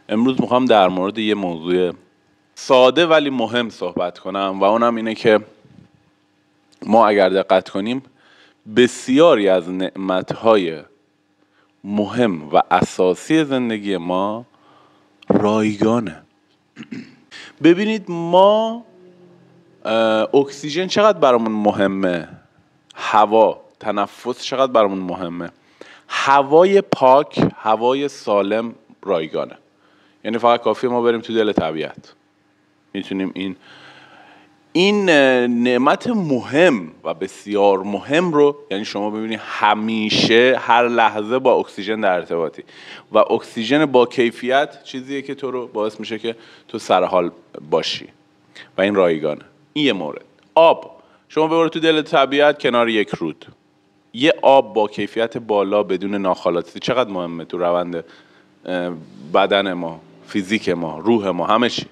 امروز میخوام در مورد یه موضوع ساده ولی مهم صحبت کنم و اونم اینه که ما اگر دقت کنیم بسیاری از نعمتهای مهم و اساسی زندگی ما رایگانه. ببینید ما اکسیژن چقدر برامون مهمه، هوا، تنفس چقدر برامون مهمه. هوای پاک، هوای سالم رایگانه. یعنی فقط کافیه ما بریم تو دل طبیعت، میتونیم این نعمت مهم و بسیار مهم رو، یعنی شما ببینید همیشه هر لحظه با اکسیژن در ارتباطی و اکسیژن با کیفیت چیزیه که تو رو باعث میشه که تو سرحال باشی و این رایگانه. این یه مورد. آب، شما ببرید تو دل طبیعت کنار یک رود، یه آب با کیفیت بالا بدون ناخالصی چقدر مهمه تو روند بدن ما، فیزیک ما، روح ما، همه چی.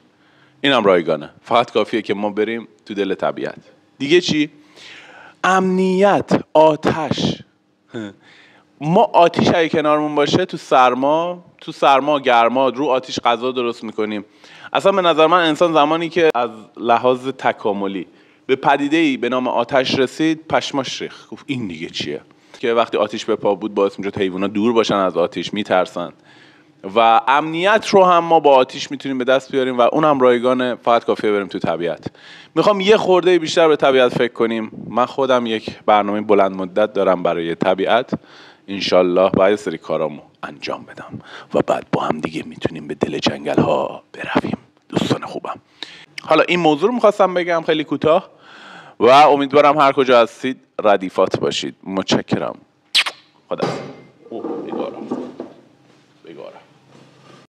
این هم رایگانه. فقط کافیه که ما بریم تو دل طبیعت. دیگه چی؟ امنیت، آتش. ما آتش اگه کنارمون باشه تو سرما گرما رو آتش غذا درست میکنیم. اصلا به نظر من انسان زمانی که از لحاظ تکاملی به پدیده‌ای به نام آتش رسید پشماش ریخت. گفت این دیگه چیه؟ که وقتی آتش به پا بود باعث میشد حیونا دور باشن از آتش، میترسن. و امنیت رو هم ما با آتش میتونیم به دست بیاریم و اونم رایگانه. فقط کافیه بریم تو طبیعت. میخوام یه خورده بیشتر به طبیعت فکر کنیم. من خودم یک برنامه بلند مدت دارم برای طبیعت، انشالله باید سری کارامو انجام بدم و بعد با هم دیگه میتونیم به دل جنگل ها برویم. دوستان خوبم، حالا این موضوع رو میخواستم بگم خیلی کوتاه و امیدوارم هر کجا هستید ردیفات باشید. متشکرم. خدا